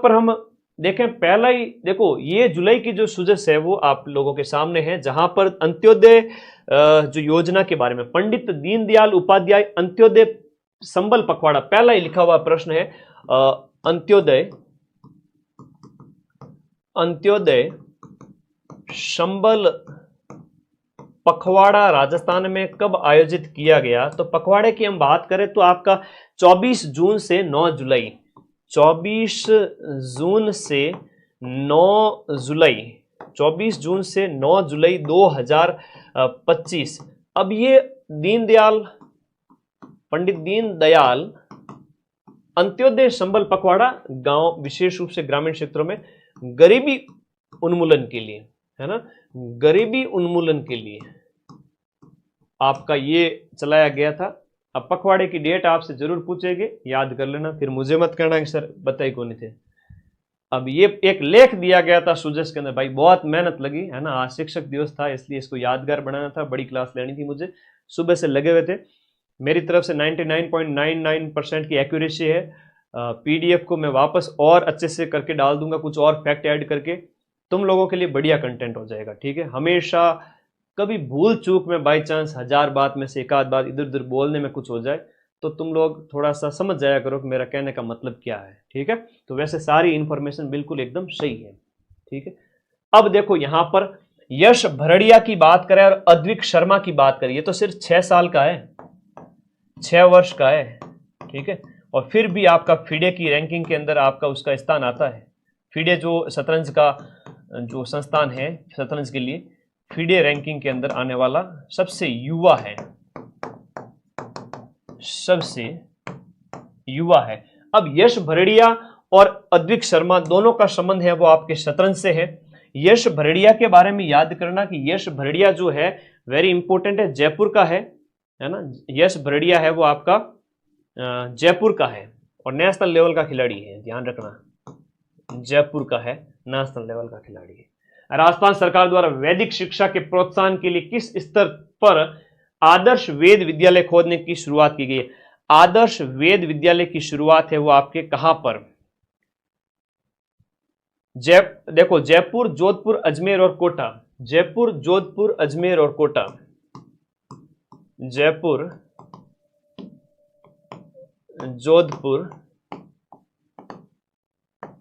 पर हम देखें, पहला ही देखो, ये जुलाई की जो सुजस है वो आप लोगों के सामने है, जहां पर अंत्योदय जो योजना के बारे में, पंडित दीनदयाल उपाध्याय अंत्योदय संबल पखवाड़ा, पहला ही लिखा हुआ प्रश्न है। अंत्योदय संबल पखवाड़ा राजस्थान में कब आयोजित किया गया? तो पखवाड़े की हम बात करें तो आपका 24 जून से 9 जुलाई, 24 जून से 9 जुलाई, 24 जून से 9 जुलाई 2025। अब ये पंडित दीनदयाल अंत्योदय संबल पखवाड़ा गांव, विशेष रूप से ग्रामीण क्षेत्रों में गरीबी उन्मूलन के लिए, है ना, गरीबी उन्मूलन के लिए आपका ये चलाया गया था। अब पखवाड़े की डेट आपसे जरूर पूछेंगे, याद कर लेना, फिर मुझे मत कहना कि सर बताई कौन थे। अब ये एक लेख दिया गया था सुजस के अंदर, भाई बहुत मेहनत लगी, है ना, आज शिक्षक दिवस था इसलिए इसको यादगार बनाना था, बड़ी क्लास लेनी थी, मुझे सुबह से लगे हुए थे। मेरी तरफ से 99.99% की एक्यूरेसी है। पीडीएफ को मैं वापस और अच्छे से करके डाल दूंगा, कुछ और फैक्ट ऐड करके, तुम लोगों के लिए बढ़िया कंटेंट हो जाएगा, ठीक है। हमेशा कभी भूल चूक में बाई चांस 1000 बात में से एक आध बात इधर उधर बोलने में कुछ हो जाए तो तुम लोग थोड़ा सा समझ जाया करो कि मेरा कहने का मतलब क्या है, ठीक है। तो वैसे सारी इंफॉर्मेशन बिल्कुल एकदम सही है, ठीक है। अब देखो यहां पर यश भरड़िया की बात करें और अद्विक शर्मा की बात करें, ये तो सिर्फ 6 साल का है, 6 वर्ष का है, ठीक है। और फिर भी आपका फिडे की रैंकिंग के अंदर आपका उसका स्थान आता है। फिडे जो शतरंज का जो संस्थान है शतरंज के लिए, फिडे रैंकिंग के अंदर आने वाला सबसे युवा है, सबसे युवा है। अब यश भरड़िया और अद्विक शर्मा दोनों का संबंध है वो आपके शतरंज से है। यश भरड़िया के बारे में याद करना कि यश भरड़िया जो है वेरी इंपॉर्टेंट है, जयपुर का है ना। यश भरड़िया है वो आपका जयपुर का है और नेशनल लेवल का खिलाड़ी है, ध्यान रखना, जयपुर का है, नेशनल लेवल का खिलाड़ी है। राजस्थान सरकार द्वारा वैदिक शिक्षा के प्रोत्साहन के लिए किस स्तर पर आदर्श वेद विद्यालय खोलने की शुरुआत की गई है? आदर्श वेद विद्यालय की शुरुआत है वो आपके कहां पर? देखो जयपुर, जोधपुर, अजमेर और कोटा, जयपुर, जोधपुर, अजमेर और कोटा, जयपुर, जोधपुर,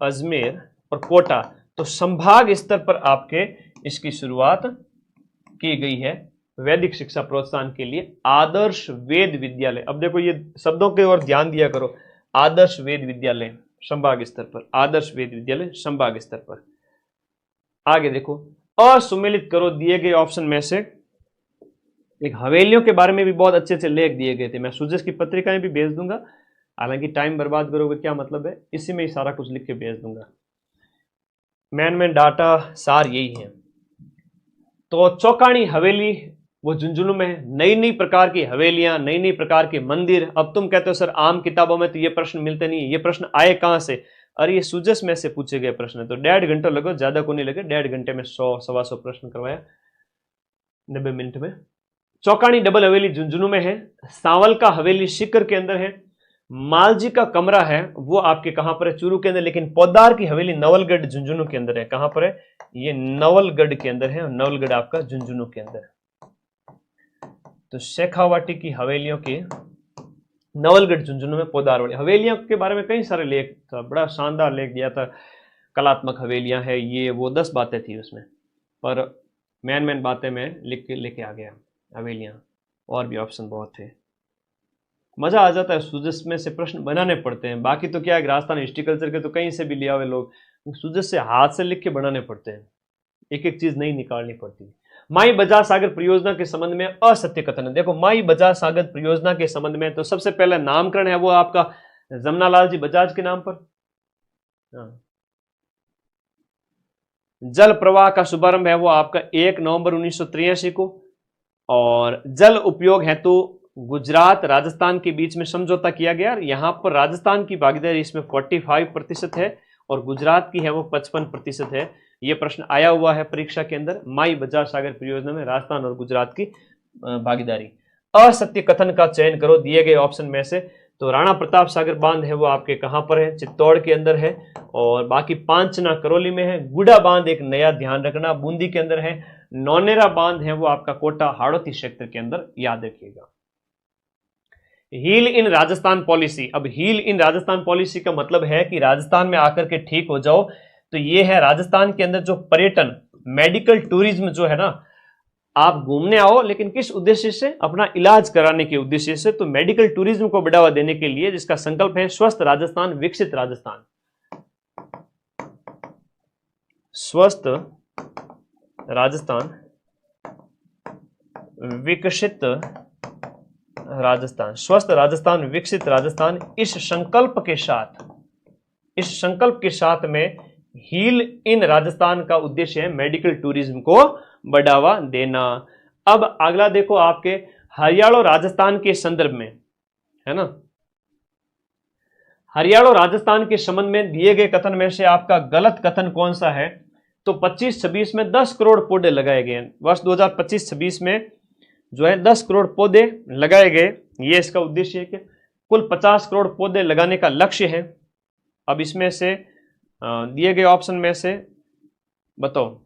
अजमेर और कोटा। तो संभाग स्तर पर आपके इसकी शुरुआत की गई है वैदिक शिक्षा प्रोत्साहन के लिए, आदर्श वेद विद्यालय। अब देखो ये शब्दों के ओर ध्यान दिया करो, आदर्श वेद विद्यालय संभाग स्तर पर, आदर्श वेद विद्यालय संभाग स्तर पर। आगे देखो, असुमेलित करो दिए गए ऑप्शन में से एक। हवेलियों के बारे में भी बहुत अच्छे अच्छे लेख दिए गए थे, मैं सुजस की पत्रिकाएं भी भेज दूंगा, हालांकि टाइम बर्बाद करोगे क्या मतलब है, इसी में ही सारा कुछ लिख के भेज दूंगा। मैन डाटा सार यही है। तो चौकाणी हवेली वो झुंझुनू में है, नई नई प्रकार की हवेलियां, नई नई प्रकार के मंदिर। अब तुम कहते हो सर आम किताबों में तो ये प्रश्न मिलते नहीं, ये प्रश्न आए कहां से? अरे ये सुजस में से पूछे गए प्रश्न है, तो 1.5 घंटा लगो, ज्यादा को नहीं लगे, 1.5 घंटे में 100-125 प्रश्न करवाया 90 मिनट में। चौकाणी डबल हवेली झुंझुनू में है, सांवल का हवेली सीकर के अंदर है, मालजी का कमरा है वो आपके कहां पर है? चूरू के अंदर। लेकिन पोद्दार की हवेली नवलगढ़ झुंझुनू के अंदर है। कहां पर है? ये नवलगढ़ के अंदर है, और नवलगढ़ आपका झुंझुनू के अंदर। तो शेखावाटी की हवेलियों के नवलगढ़ झुंझुनू में पोद्दार वाली हवेलियों के बारे में कई सारे लेख था, बड़ा शानदार लेख दिया था, कलात्मक हवेलियां है ये वो, 10 बातें थी उसमें, पर मेन बातें मैं लिख के लेके आ गया हवेलियां, और भी ऑप्शन बहुत थे। मजा आ जाता है, सुजस में से प्रश्न बनाने पड़ते हैं। बाकी तो क्या है, राजस्थान हिस्ट्रिकल्चर के तो कहीं से भी लिया हुए लोग, सुजस से हाथ से लिख के बनाने पड़ते हैं, एक एक चीज नहीं निकालनी पड़ती। माई बजाज सागर परियोजना के संबंध में असत्य कथन है। देखो माई बजाज सागर परियोजना के संबंध में तो सबसे पहला नामकरण है वो आपका जमनालाल जी बजाज के नाम पर। जल प्रवाह का शुभारंभ है वो आपका 1 नवंबर 1983 को, और जल उपयोग हेतु गुजरात राजस्थान के बीच में समझौता किया गया। यहां पर राजस्थान की भागीदारी इसमें 45% है और गुजरात की है वो 55% है। यह प्रश्न आया हुआ है परीक्षा के अंदर, माई बजाज सागर परियोजना में राजस्थान और गुजरात की भागीदारी। असत्य कथन का चयन करो दिए गए ऑप्शन में से। तो राणा प्रताप सागर बांध है वो आपके कहां पर है, चित्तौड़ के अंदर है। और बाकी पांचना करौली में है। गुडा बांध एक नया ध्यान रखना बूंदी के अंदर है। नौनेरा बांध है वो आपका कोटा हाड़ौती क्षेत्र के अंदर, याद रखिएगा। हील इन राजस्थान पॉलिसी, अब हील इन राजस्थान पॉलिसी का मतलब है कि राजस्थान में आकर के ठीक हो जाओ। तो ये है राजस्थान के अंदर जो पर्यटन, मेडिकल टूरिज्म जो है ना, आप घूमने आओ लेकिन किस उद्देश्य से, अपना इलाज कराने के उद्देश्य से। तो मेडिकल टूरिज्म को बढ़ावा देने के लिए जिसका संकल्प है स्वस्थ राजस्थान विकसित राजस्थान, स्वस्थ राजस्थान विकसित राजस्थान, स्वस्थ राजस्थान विकसित राजस्थान, इस संकल्प के साथ में हील इन राजस्थान का उद्देश्य है मेडिकल टूरिज्म को बढ़ावा देना। अब अगला देखो आपके हरियाणा राजस्थान के संदर्भ में, है ना, हरियाणा राजस्थान के संबंध में दिए गए कथन में से आपका गलत कथन कौन सा है? तो 25-26 में 10 करोड़ पौधे लगाए गए। वर्ष 2025-26 में जो है 10 करोड़ पौधे लगाए गए। ये इसका उद्देश्य है कि कुल 50 करोड़ पौधे लगाने का लक्ष्य है। अब इसमें से दिए गए ऑप्शन में से बताओ,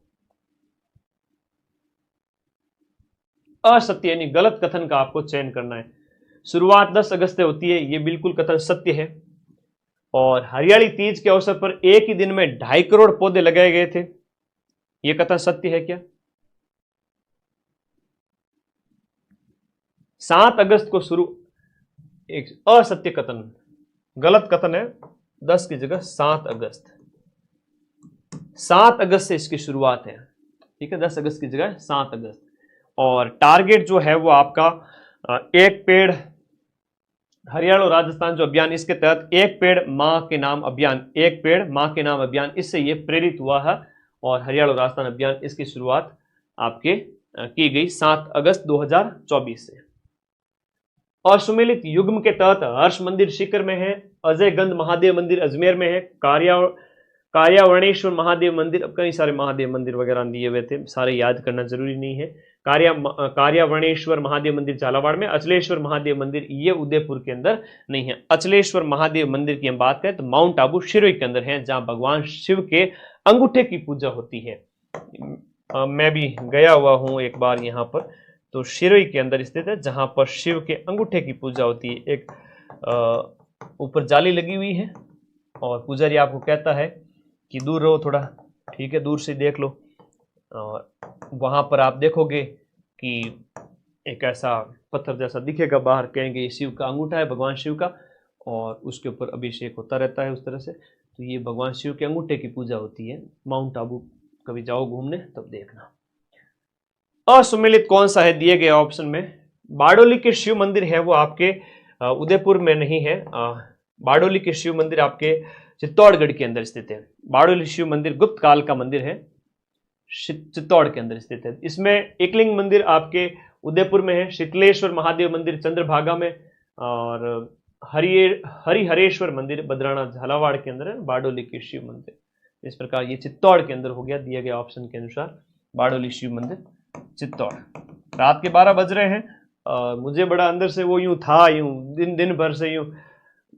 असत्य यानी गलत कथन का आपको चयन करना है। शुरुआत 10 अगस्त से होती है, ये बिल्कुल कथन सत्य है। और हरियाली तीज के अवसर पर एक ही दिन में 2.5 करोड़ पौधे लगाए गए थे, ये कथन सत्य है क्या? 7 अगस्त को शुरू, एक असत्य कथन, गलत कथन है, 10 की जगह 7 अगस्त, 7 अगस्त से इसकी शुरुआत है, ठीक है, 10 अगस्त की जगह 7 अगस्त। और टारगेट जो है वो आपका एक पेड़, हरियाणा राजस्थान जो अभियान, इसके तहत एक पेड़ मां के नाम अभियान, एक पेड़ मां के नाम अभियान, इससे ये प्रेरित हुआ है। और हरियाणा राजस्थान अभियान, इसकी शुरुआत आपके की गई 7 अगस्त 2024 से। और सुमेलित युग्म के तहत हर्ष मंदिर सीकर में है, अजय गंध महादेव मंदिर अजमेर में है, कार्यावरणेश्वर महादेव मंदिर, अब कई सारे महादेव मंदिर वगैरह दिए हुए थे, सारे याद करना जरूरी नहीं है। कार्यावरणेश्वर महादेव मंदिर झालावाड़ में, अचलेश्वर महादेव मंदिर ये उदयपुर के अंदर नहीं है। अचलेश्वर महादेव मंदिर की हम बात करें तो माउंट आबू शिरोई के अंदर है, जहां भगवान शिव के अंगूठे की पूजा होती है। मैं भी गया हुआ हूं एक बार यहाँ पर, तो शिरोई के अंदर स्थित है, जहां पर शिव के अंगूठे की पूजा होती है। एक ऊपर जाली लगी हुई है और पुजारी आपको कहता है कि दूर रहो थोड़ा, ठीक है, दूर से देख लो। और वहां पर आप देखोगे कि एक ऐसा पत्थर जैसा दिखेगा, बाहर कहेंगे ये शिव का अंगूठा है, भगवान शिव का, और उसके ऊपर अभिषेक होता रहता है उस तरह से। तो ये भगवान शिव के अंगूठे की पूजा होती है। माउंट आबू कभी जाओ घूमने तब देखना। असुमेलित कौन सा है दिए गए ऑप्शन में? बारडोली के शिव मंदिर है वो आपके उदयपुर में नहीं है। बारडोली के शिव मंदिर आपके चित्तौड़गढ़ के अंदर स्थित है। बारडोली शिव मंदिर गुप्त काल का मंदिर है, चित्तौड़ के अंदर स्थित है। इसमें एकलिंग मंदिर आपके उदयपुर में है, शीतलेश्वर महादेव मंदिर चंद्रभागा में, और हरिहरेश्वर मंदिर बद्राना झालावाड़ के अंदर है। बारडोली के शिव मंदिर इस प्रकार ये चित्तौड़ के अंदर हो गया दिए गए ऑप्शन के अनुसार, बारडोली शिव मंदिर चित्तौड़। रात के 12 बज रहे हैं। मुझे बड़ा अंदर से वो यूं था, यूं दिन भर से यूं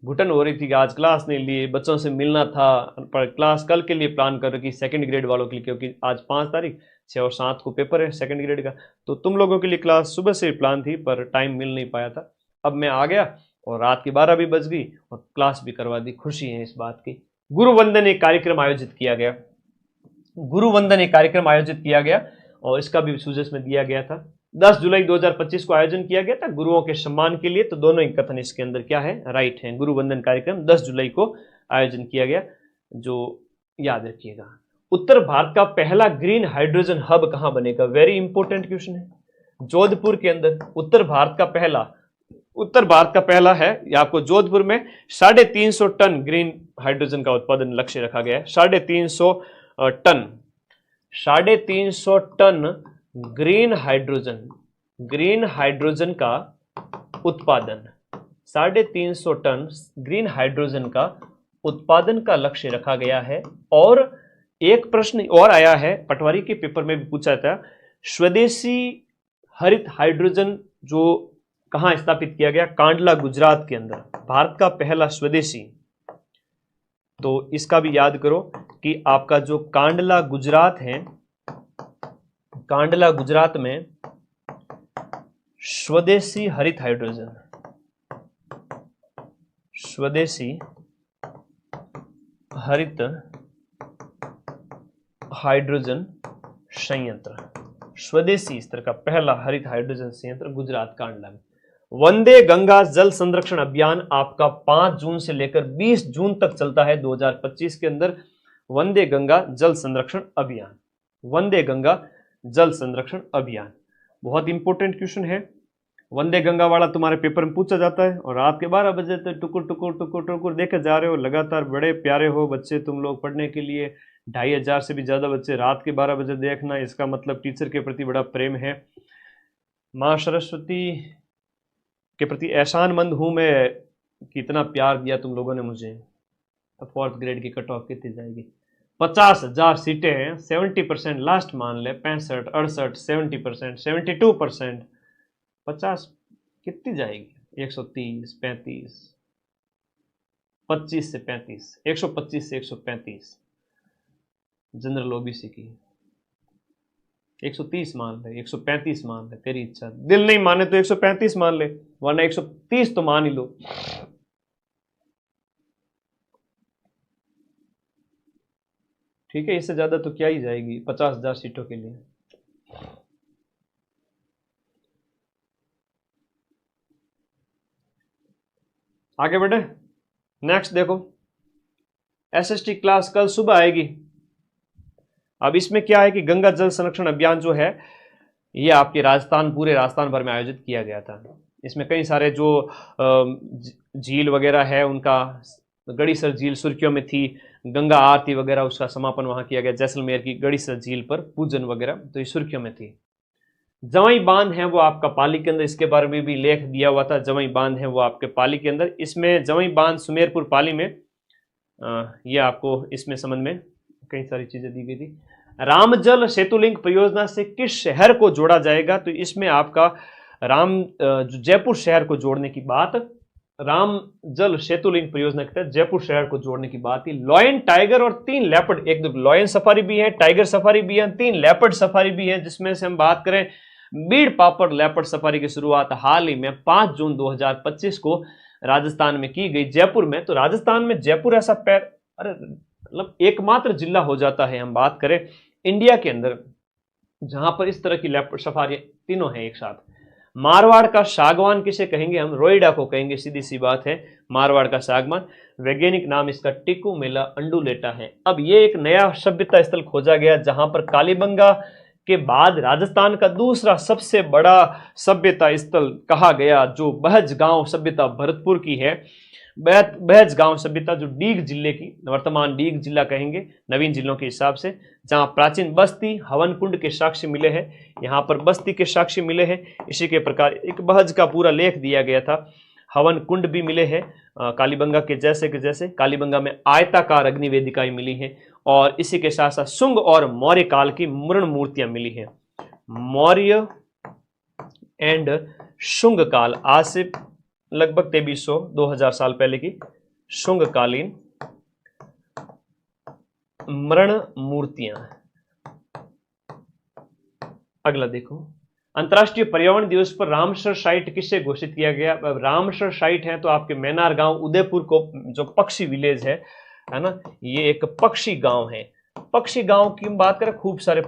घुटन हो रही थी कि आज क्लास नहीं ली, बच्चों से मिलना था, पर क्लास कल के लिए प्लान कर रखी सेकंड ग्रेड वालों के लिए, क्योंकि आज 5 तारीख 6 और 7 को पेपर है सेकंड ग्रेड का। तो तुम लोगों के लिए क्लास सुबह से प्लान थी पर टाइम मिल नहीं पाया था। अब मैं आ गया और रात की 12 भी बज गई और क्लास भी करवा दी। खुशी है इस बात की। गुरुवंदन एक कार्यक्रम आयोजित किया गया, गुरुवंदन एक कार्यक्रम आयोजित किया गया और इसका भी सूजस में दिया गया था। 10 जुलाई 2025 को आयोजन किया गया था गुरुओं के सम्मान के लिए। तो दोनों ही कथन इसके अंदर क्या है, राइट है। गुरुवंदन कार्यक्रम 10 जुलाई को आयोजन किया गया, जो याद रखिएगा। उत्तर भारत का पहला ग्रीन हाइड्रोजन हब कहां बनेगा? वेरी इंपॉर्टेंट क्वेश्चन है। जोधपुर के अंदर उत्तर भारत का पहला है, या आपको जोधपुर में 350 टन ग्रीन हाइड्रोजन का उत्पादन लक्ष्य रखा गया है। 350 टन ग्रीन हाइड्रोजन का उत्पादन, 350 टन ग्रीन हाइड्रोजन का उत्पादन का लक्ष्य रखा गया है। और एक प्रश्न और आया है, पटवारी के पेपर में भी पूछा था, स्वदेशी हरित हाइड्रोजन जो कहां स्थापित किया गया? कांडला गुजरात के अंदर, भारत का पहला स्वदेशी। तो इसका भी याद करो कि आपका जो कांडला गुजरात है, कांडला गुजरात में स्वदेशी हरित हाइड्रोजन, स्वदेशी हरित हाइड्रोजन संयंत्र, स्वदेशी स्तर का पहला हरित हाइड्रोजन संयंत्र गुजरात कांडला में। वंदे गंगा जल संरक्षण अभियान आपका 5 जून से लेकर 20 जून तक चलता है 2025 के अंदर। वंदे गंगा जल संरक्षण अभियान, वंदे गंगा जल संरक्षण अभियान बहुत इंपॉर्टेंट क्वेश्चन है। वंदे गंगा वाला तुम्हारे पेपर में पूछा जाता है और रात के 12 बजे तक टुकुर टुकुर टुकुर टुकुर देखे जा रहे हो लगातार। बड़े प्यारे हो बच्चे तुम लोग पढ़ने के लिए, 2500 से भी ज्यादा बच्चे रात के 12 बजे देखना, इसका मतलब टीचर के प्रति बड़ा प्रेम है। माँ सरस्वती के प्रति एहसानमंद हूं मैं कि इतना प्यार दिया तुम लोगों ने मुझे। तो 4th ग्रेड की कट ऑफ कितनी जाएगी? 50,000 सीटें हैं, 70% लास्ट मान ले, 65, 68, 70%, 72%, 50 कितनी जाएगी? 130, 35, 25 से 35, 125 से 135 जनरल ओबीसी की। 130 मान ले, 135 मान ले, तेरी इच्छा। दिल नहीं माने तो 135 मान ले, वरना 130 तो मान ही लो। ठीक है, इससे ज्यादा तो क्या ही जाएगी 50,000 सीटों के लिए। आगे बढ़े, नेक्स्ट देखो, एसएसटी क्लास कल सुबह आएगी। अब इसमें क्या है कि गंगा जल संरक्षण अभियान जो है ये आपके राजस्थान, पूरे राजस्थान भर में आयोजित किया गया था। इसमें कई सारे जो झील वगैरह है उनका, गड़ीसर झील सुर्खियों में थी, गंगा आरती वगैरह उसका समापन वहां किया गया, जैसलमेर की गड़ीसर झील पर पूजन वगैरह, तो ये सुर्खियों में थी। जवाई बांध है वो आपका पाली के अंदर, इसके बारे में भी लेख दिया हुआ था। जवाई बांध है वो आपके पाली के अंदर, इसमें जवाई बांध सुमेरपुर पाली में, ये आपको इसमें संबंध में कई सारी चीजें दी गई थी। रामजल सेतु लिंक परियोजना से किस शहर को जोड़ा जाएगा? तो इसमें आपका जो जयपुर शहर को जोड़ने की बात, राम जल सेतु लिंक परियोजना के तहत जयपुर शहर को जोड़ने की बात थी। लॉयन, टाइगर और 3 लेपर्ड, एक दो लॉयन सफारी भी है, टाइगर सफारी भी है, 3 लेपर्ड सफारी भी है, जिसमें से हम बात करें बीड़ पापड़ लेपर्ड सफारी की शुरुआत हाल ही में 5 जून 2025 को राजस्थान में की गई, जयपुर में। तो राजस्थान में जयपुर ऐसा मतलब एकमात्र जिला हो जाता है, हम बात करें इंडिया के अंदर, जहां पर इस तरह की लेपर्ड सफारी तीनों है एक साथ। मारवाड़ का सागवान किसे कहेंगे? हम रोइडा को कहेंगे, सीधी सी बात है, मारवाड़ का सागवान। वैज्ञानिक नाम इसका टिकुमेला अंडुलेटा है। अब ये एक नया सभ्यता स्थल खोजा गया जहां पर कालीबंगा के बाद राजस्थान का दूसरा सबसे बड़ा सभ्यता स्थल कहा गया, जो बहज गांव सभ्यता भरतपुर की है। बहज गांव सभ्यता जो डीग जिले की, वर्तमान डीग जिला कहेंगे नवीन जिलों के हिसाब से, जहां प्राचीन बस्ती हवन कुंड के साक्ष्य मिले हैं, यहां पर बस्ती के साक्ष्य मिले हैं। इसी के प्रकार एक बहज का पूरा लेख दिया गया था, हवन कुंड भी मिले हैं कालीबंगा के जैसे कालीबंगा में आयताकार अग्नि वेदिकाएं मिली हैं, और इसी के साथ साथ शुंग और मौर्य काल की मृण मूर्तियां मिली हैं। मौर्य एंड शुंग काल, आज से लगभग 2300-2000 साल पहले की शुंगकालीन मृण मूर्तियां। अगला देखो, अंतर्राष्ट्रीय पर्यावरण दिवस पर रामसर साइट किससे घोषित किया गया? रामसर साइट है तो आपके मैनार गांव उदयपुर को, जो पक्षी विलेज है ना, ये एक पक्षी गांव है। पक्षी गांव की बात करें, खूब सारे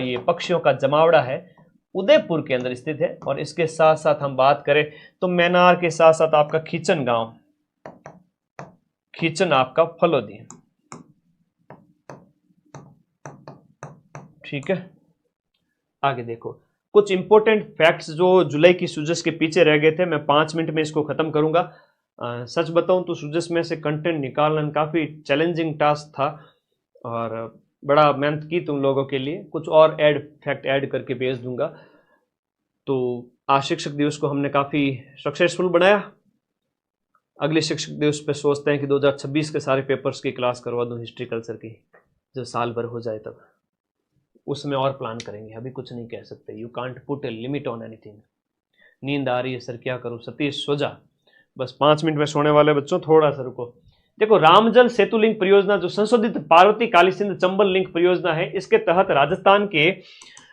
ये पक्षियों का जमावड़ा है, उदयपुर के अंदर स्थित है। और इसके साथ साथ हम बात करें तो मैनार के साथ साथ आपका खींचन गांव, खींचन आपका फलोदी। ठीक है, आगे देखो कुछ इंपॉर्टेंट फैक्ट्स जो जुलाई की सूजस के पीछे रह गए थे, मैं 5 मिनट में इसको खत्म करूंगा। सच बताऊं तो सूजस में से कंटेंट निकालना काफी चैलेंजिंग टास्क था और बड़ा मेहनत की तुम लोगों के लिए। कुछ और फैक्ट ऐड करके भेज दूंगा। तो आज शिक्षक दिवस को हमने काफ़ी सक्सेसफुल बनाया। अगले शिक्षक दिवस पे सोचते हैं कि 2026 के सारे पेपर्स की क्लास करवा दूं, हिस्ट्री कल्चर की, जब साल भर हो जाए तब उसमें और प्लान करेंगे। अभी कुछ नहीं कह सकते, you can't put a limit on anything. नींद आ रही है सर, क्या करूं? सतीश सो जा, बस 5 मिनट में सोने वाले बच्चों, थोड़ा सा रुको। देखो, रामजल सेतु लिंक परियोजना जो संशोधित पार्वती काली सिंध चंबल लिंक परियोजना है, इसके तहत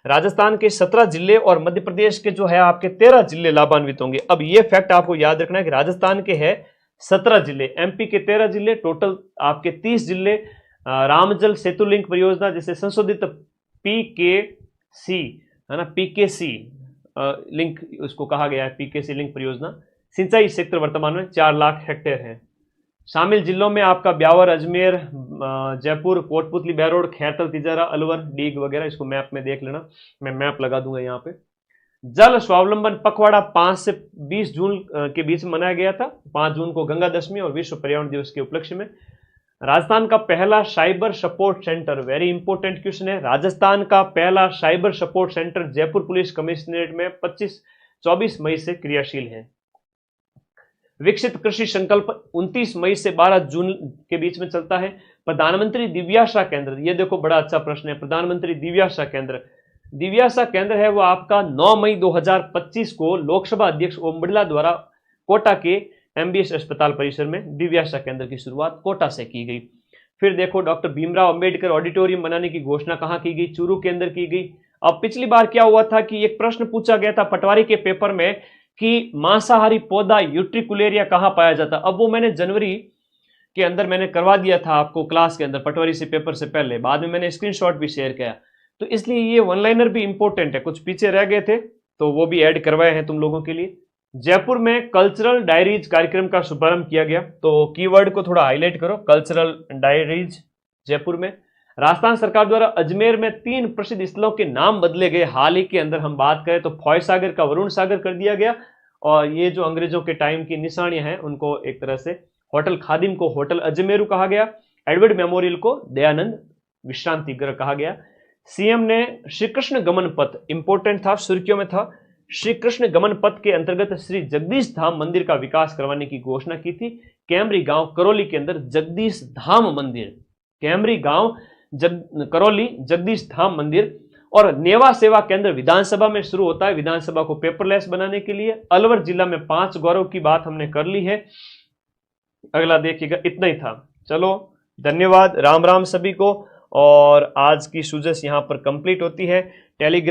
राजस्थान के 17 जिले और मध्य प्रदेश के जो है आपके 13 जिले लाभान्वित होंगे। अब ये फैक्ट आपको याद रखना है कि राजस्थान के है 17 जिले, एमपी के 13 जिले, टोटल आपके 30 जिले रामजल सेतु लिंक परियोजना जिसे संशोधित पीकेसी है ना, पीकेसी लिंक उसको कहा गया है, पीकेसी लिंक परियोजना। सिंचाई क्षेत्र वर्तमान में 4 लाख हेक्टेयर है। शामिल जिलों में आपका ब्यावर, अजमेर, जयपुर, कोटपुतली, बहरोड, खैरतल, तिजारा, अलवर, डीग वगैरह। इसको मैप में देख लेना, मैं मैप लगा दूंगा यहाँ पे। जल स्वावलंबन पखवाड़ा 5 से 20 जून के बीच में मनाया गया था। 5 जून को गंगा दशमी और विश्व पर्यावरण दिवस के उपलक्ष्य में। राजस्थान का पहला cyber support centre, very important question है, राजस्थान का पहला cyber support centre Jaipur police commissionerate में 24 मई से क्रियाशील है। विकसित कृषि संकल्प 29 मई से 12 जून के बीच में चलता है। प्रधानमंत्री दिव्याशा केंद्र, ये देखो बड़ा अच्छा प्रश्न है, प्रधानमंत्री दिव्याशा केंद्र है वो आपका 9 मई 2025 को लोकसभा अध्यक्ष ओम बिरला द्वारा कोटा के एमबीएस अस्पताल परिसर में दिव्याशा केंद्र की शुरुआत कोटा से की गई। फिर देखो, डॉक्टर भीमराव अंबेडकर ऑडिटोरियम बनाने की घोषणा कहां की गई? चूरू के अंदर की गई। अब पिछली बार क्या हुआ था कि एक प्रश्न पूछा गया था पटवारी के पेपर में कि मांसाहारी पौधा यूट्रिकुलेरिया कहां पाया जाता। अब वो मैंने जनवरी के अंदर मैंने करवा दिया था आपको क्लास के अंदर, पटवारी से पेपर से पहले, बाद में मैंने स्क्रीनशॉट भी शेयर किया, तो इसलिए ये वन लाइनर भी इंपॉर्टेंट है, कुछ पीछे रह गए थे तो वो भी ऐड करवाए हैं तुम लोगों के लिए। जयपुर में कल्चरल डायरीज कार्यक्रम का शुभारंभ किया गया, तो कीवर्ड को थोड़ा हाईलाइट करो, कल्चरल डायरीज जयपुर में। राजस्थान सरकार द्वारा अजमेर में 3 प्रसिद्ध स्थलों के नाम बदले गए। हाल ही के अंदर हम बात करें तो फॉय सागर का वरुण सागर कर दिया गया, और ये जो अंग्रेजों के टाइम की निशानियां हैं उनको एक तरह से होटल खादिम को होटल अजमेरू कहा गया, एडवर्ड मेमोरियल को दयानंद विश्रांति गृह कहा गया। सीएम ने श्री कृष्ण गमन पथ, इंपॉर्टेंट था, सुर्खियों में था, श्री कृष्ण गमन पथ के अंतर्गत श्री जगदीश धाम मंदिर का विकास करवाने की घोषणा की थी। कैमरी गांव करौली के अंदर जगदीश धाम मंदिर, कैमरी गांव करौली जगदीश धाम मंदिर। और नेवा सेवा केंद्र विधानसभा में शुरू होता है, विधानसभा को पेपरलेस बनाने के लिए। अलवर जिला में 5 गौरव की बात हमने कर ली है। अगला देखिएगा, इतना ही था। चलो धन्यवाद, राम राम सभी को। और आज की सुजस यहां पर कंप्लीट होती है। टेलीग्राम